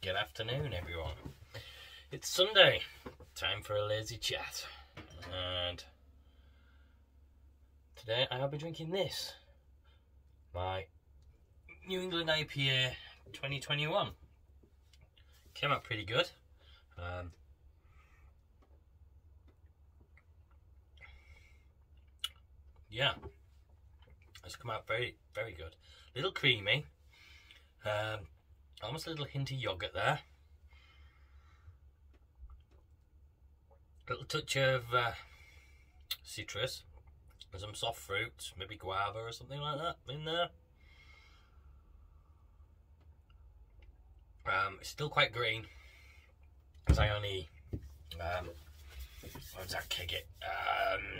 Good afternoon, everyone. It's Sunday, time for a lazy chat, and today I'll be drinking this, my New England IPA 2021. Came out pretty good. Yeah, it's come out very, very good. A little creamy, almost a little hint of yogurt there. A little touch of citrus, and some soft fruits, maybe guava or something like that in there. It's still quite green, as I only when did I keg it?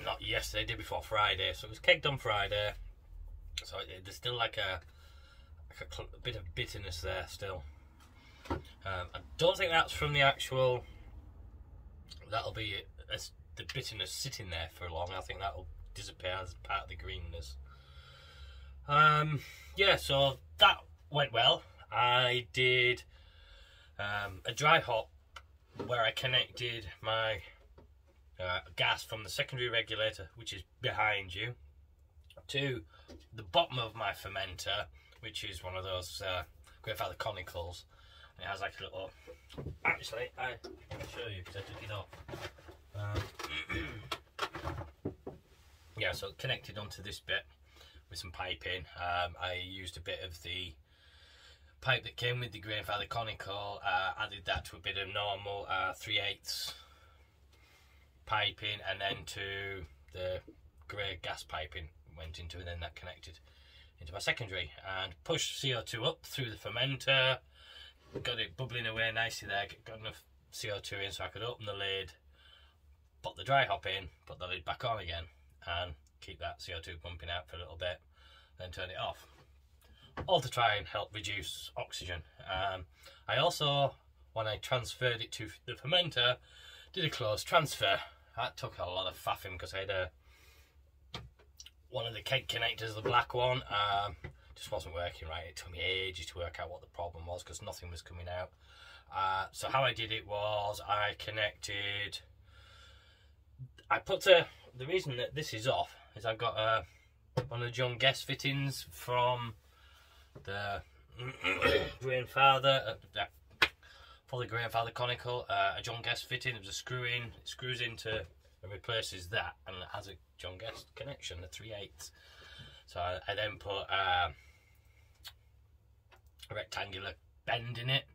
Not yesterday, day before Friday. So it was kegged on Friday. So there's still like a bit of bitterness there still. I don't think that's from the actual. That'll be the bitterness sitting there for long. I think that'll disappear as part of the greenness. Yeah, so that went well. I did a dry hop where I connected my gas from the secondary regulator, which is behind you, to the bottom of my fermenter, which is one of those grandfather conicals. And it has like a little. Actually, I can show you because I took it off. Yeah, so connected onto this bit with some piping. I used a bit of the pipe that came with the grandfather conical, added that to a bit of normal 3/8 piping, and then to the grey gas piping went into, and then that connected into my secondary and pushed CO2 up through the fermenter. Got it bubbling away nicely there, got enough CO2 in so I could open the lid, put the dry hop in, put the lid back on again, and keep that CO2 pumping out for a little bit, then turn it off. All to try and help reduce oxygen. I also, when I transferred it to the fermenter, did a closed transfer. That took a lot of faffing because I had one of the keg connectors, the black one, just wasn't working right. It took me ages to work out what the problem was because nothing was coming out. So how I did it was I connected. The reason that this is off is I've got one of the John Guest fittings from the grandfather for the grandfather conical, a John Guest fitting. It was a screw in, it screws into and replaces that, and it has a John Guest connection, the 3/8. So I then put a rectangular bend in it,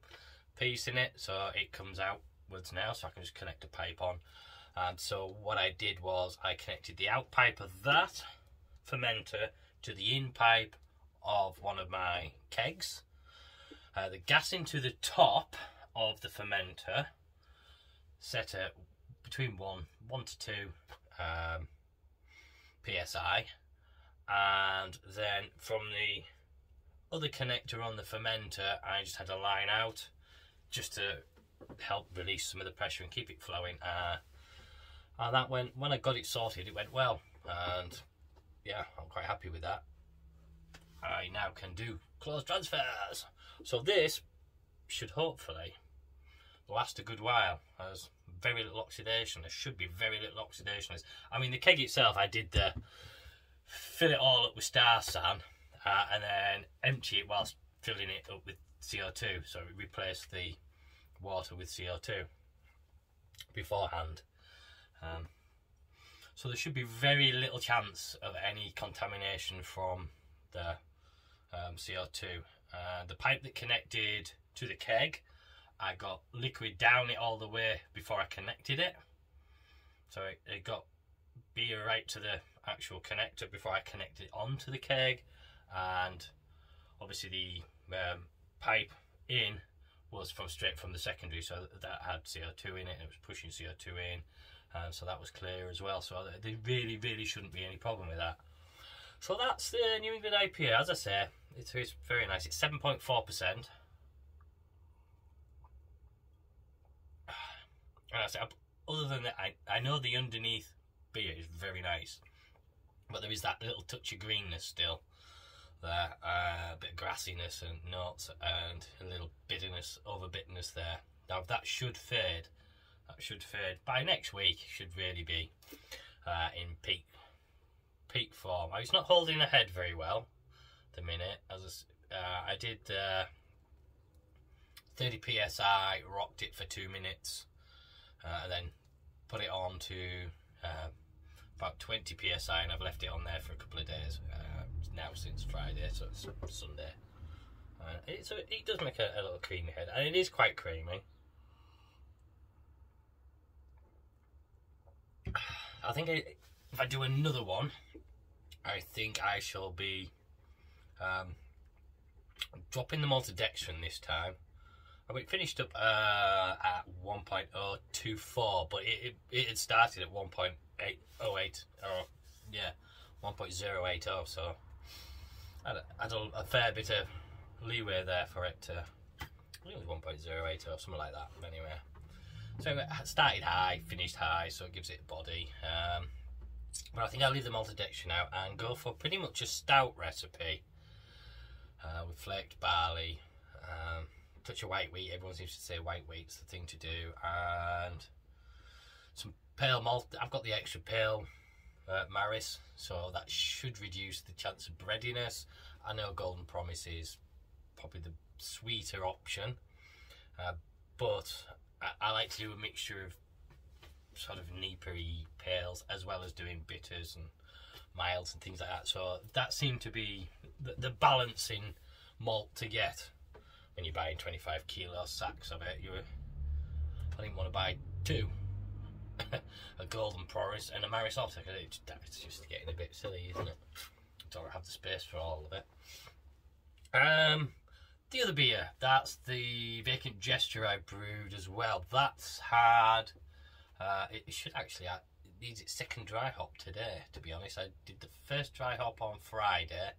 piece in it, so it comes outwards now, so I can just connect a pipe on. So what I did was I connected the out pipe of that fermenter to the in pipe of one of my kegs, the gas into the top of the fermenter, set at between 1 to 2 psi, and then from the other connector on the fermenter I just had a line out just to help release some of the pressure and keep it flowing, and that went, when I got it sorted, it went well, and yeah, I'm quite happy with that. I now can do closed transfers, so this should hopefully last a good while. There's very little oxidation. There should be very little oxidation. I mean, the keg itself, I did fill it all up with Star San, and then empty it whilst filling it up with CO2, so it replaced the water with CO2 beforehand. So there should be very little chance of any contamination from the CO2. The pipe that connected to the keg, I got liquid down it all the way before I connected it, so it got beer right to the actual connector before I connected it onto the keg, and obviously the pipe in was straight from the secondary, so that had CO2 in it, and it was pushing CO2 in, so that was clear as well, so there really shouldn't be any problem with that. So that's the New England IPA. As I say, it's very nice. It's 7.4%. And I say, other than that, I know the underneath beer is very nice, but there is that little touch of greenness still. there, a bit of grassiness and notes, and a little bitterness, over bitterness there. Now that should fade. That should fade by next week. Should really be in peak form. It's not holding ahead very well at the minute. As I did 30 psi, rocked it for 2 minutes, and then put it on to about 20 psi, and I've left it on there for a couple of days now, since Friday, so it's Sunday. It does make a little creamy head, and it is quite creamy. I think if I do another one, I think I shall be dropping the maltodextrin this time. It finished up at 1.024, but it had started at 1.808, or yeah, 1.080, so I had a fair bit of leeway there for it to, I think it was 1.080 or something like that, anyway. So it started high, finished high, so it gives it a body. But I think I'll leave the maltodextrin out and go for pretty much a stout recipe with flaked barley, touch of white wheat. Everyone seems to say white wheat's the thing to do, and some pale malt. I've got the extra pale Maris, so that should reduce the chance of breadiness. I know Golden Promise is probably the sweeter option, but I like to do a mixture of sort of NEIPA-y pales as well as doing bitters and milds and things like that. So that seemed to be the balancing malt to get when you're buying 25 kilo sacks of it. I didn't want to buy 2, a Golden Promise and a Maris Otter, because it's just getting a bit silly, isn't it? Don't have the space for all of it. The other beer, that's the Vacant Gesture I brewed as well. That's had, it should actually, it needs its second dry hop today, to be honest. I did the first dry hop on Friday,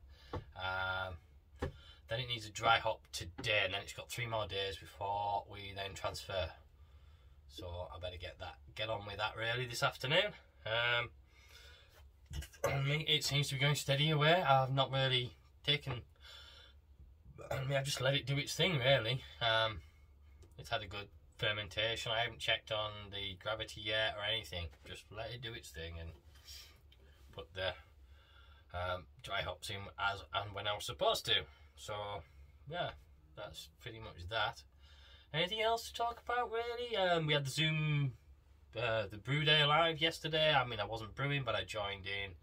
then it needs a dry hop today, and then it's got 3 more days before we then transfer. So I better get on with that really this afternoon. It seems to be going steady away. I've not really taken, I've just let it do its thing really. It's had a good fermentation. I haven't checked on the gravity yet or anything. Just let it do its thing and put the dry hops in as and when I was supposed to. So yeah, that's pretty much that. Anything else to talk about really? We had the Zoom, the brew day live yesterday. I mean, I wasn't brewing, but I joined in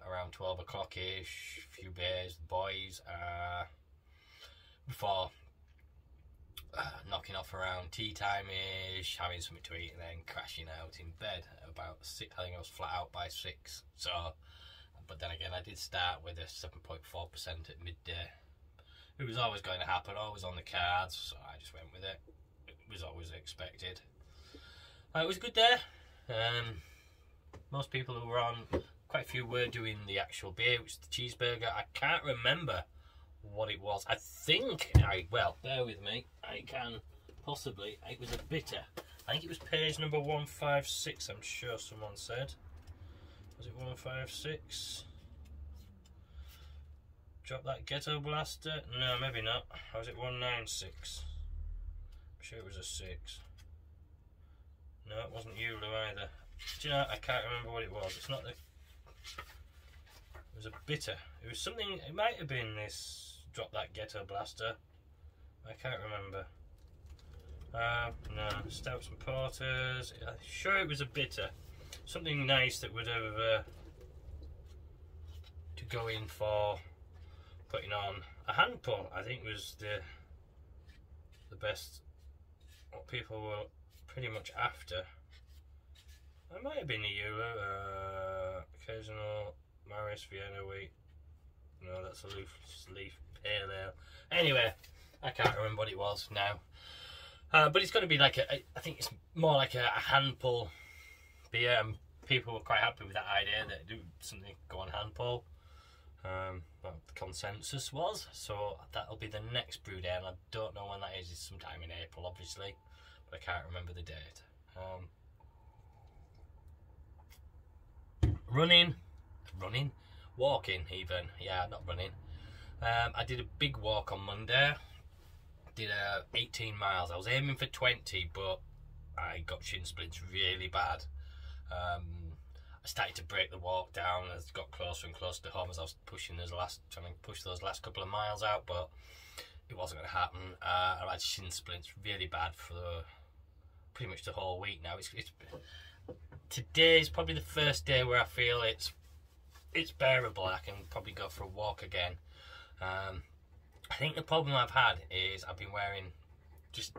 around 12 o'clock-ish, a few beers, the boys, before knocking off around tea time-ish, having something to eat, and then crashing out in bed at about 6. I think I was flat out by 6. So, but then again, I did start with a 7.4% at midday. It was always going to happen, always on the cards, so I just went with it. It was always expected. It was a good day. Most people who were on, quite a few were doing the actual beer, which is the cheeseburger. I can't remember what it was. I think, well, bear with me, I can possibly, it was a bitter. I think it was page number 156, I'm sure someone said. Was it 156? Drop that ghetto blaster? No, maybe not. Or was it 196? I'm sure it was a 6. No, it wasn't Euro either. Do you know, I can't remember what it was. It's not the... It was a bitter. It was something... It might have been this Drop That Ghetto Blaster. I can't remember. No, stouts and porters. I'm sure it was a bitter. Something nice that would have... to go in for... putting on a hand pull, I think was the best, what people were pretty much after. It might have been the Euro, occasional Maris Vienna wheat. No, that's a leaf pale ale. Anyway, I can't remember what it was now. But it's going to be like I think it's more like a hand pull beer, and people were quite happy with that idea that do something go on hand pull. Well, the consensus was, so that'll be the next brew day, and I don't know when that is. It's sometime in April, obviously, but I can't remember the date. walking even, yeah, not running. I did a big walk on Monday, did 18 miles. I was aiming for 20, but I got shin splints really bad. I started to break the walk down as it got closer and closer to home as I was trying to push those last couple of miles out, but it wasn't going to happen. I had shin splints really bad for pretty much the whole week now. Today is probably the first day where I feel it's bearable. I can probably go for a walk again. I think the problem I've had is I've been wearing just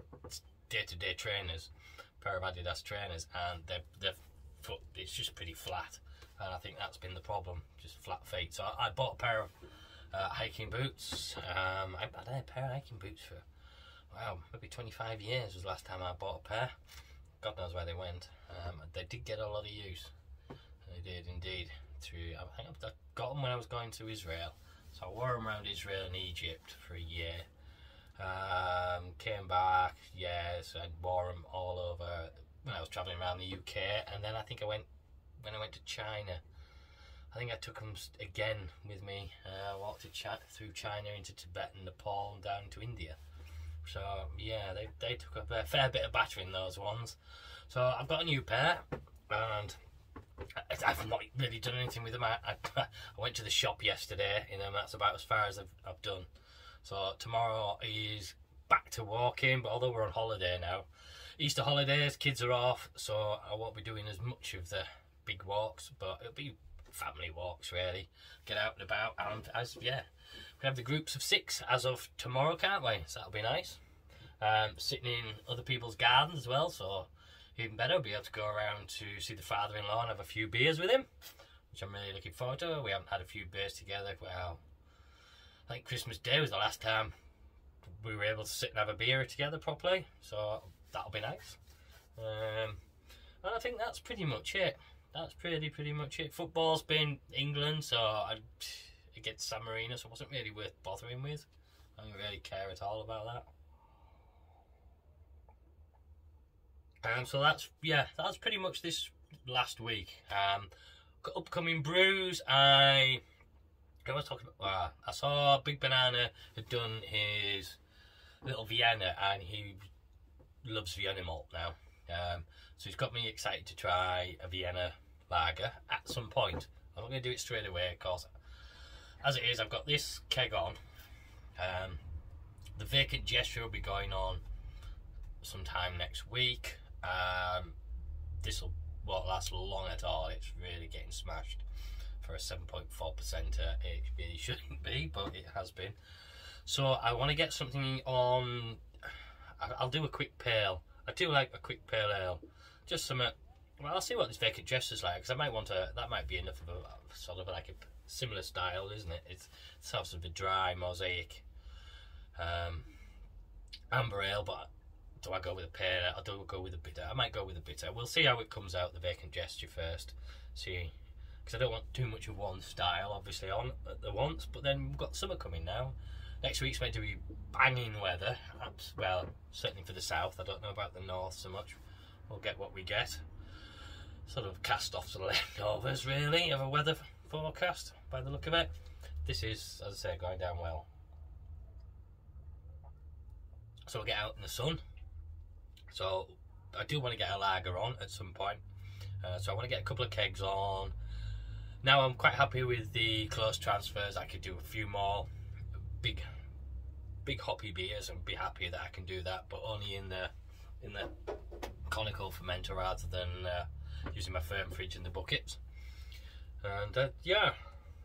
day-to-day trainers, a pair of Adidas trainers, and their foot, it's just pretty flat, and I think that's been the problem, just flat feet. So I bought a pair of hiking boots. I've had a pair of hiking boots for, wow, maybe 25 years was the last time I bought a pair. God knows where they went. They did get a lot of use. They did indeed. I think I got them when I was going to Israel. So I wore them around Israel and Egypt for a year. Came back, yes, I wore them all over when I was travelling around the UK, and then I think when I went to China, I think I took them again with me. I walked through China into Tibet and Nepal and down to India. So yeah, they took a fair bit of battering, those ones. So I've got a new pair, and I've not really done anything with them. I went to the shop yesterday in them. That's about as far as I've done. So tomorrow is back to walking, but although we're on holiday now, Easter holidays, kids are off, so I won't be doing as much of the big walks, but it'll be family walks really. Get out and about, and we have the groups of 6 as of tomorrow, can't we? So that'll be nice. Sitting in other people's gardens as well, so even better, be able to go around to see the father-in-law and have a few beers with him, which I'm really looking forward to. We haven't had a few beers together. Well, I think Christmas Day was the last time we were able to sit and have a beer together properly, so that'll be nice. And I think that's pretty much it. That's pretty much it. Football's been England, so against San Marino, so it wasn't really worth bothering with. I don't really care at all about that. So that's pretty much this last week. Got upcoming brews. I was talking about. I saw Big Banana had done his little Vienna, and he loves Vienna malt now. So he's got me excited to try a Vienna lager at some point. I'm not going to do it straight away, because as it is, I've got this keg on. The vacant gesture will be going on sometime next week. This won't last long at all. It's really getting smashed for a 7.4%. It really shouldn't be, but it has been. So I want to get something on. I'll do a quick pale. I do like a quick pale ale. Just some. Well, I'll see what this vacant gesture's like, because I might want to. That might be enough of a sort of like a similar style, isn't it? It's sort of a dry mosaic amber ale, but do I go with a pale? Or do I go with a bitter? I might go with a bitter. We'll see how it comes out, the vacant gesture first. See, because I don't want too much of one style, obviously, on at the once. But then we've got summer coming now. Next week's meant to be banging weather. Well, certainly for the south. I don't know about the north so much. We'll get what we get. Sort of cast off to the leftovers, really, of a weather forecast, by the look of it. This is, as I say, going down well. So we'll get out in the sun. So I do want to get a lager on at some point. So I want to get a couple of kegs on. Now I'm quite happy with the close transfers. I could do a few more big hoppy beers and be happy that I can do that, but only in the conical fermenter rather than using my firm fridge in the buckets. And yeah,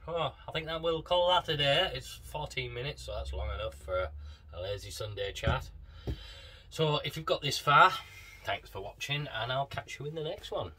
I think that will call that a day. It's 14 minutes, so that's long enough for a lazy Sunday chat. So if you've got this far, thanks for watching, and I'll catch you in the next one.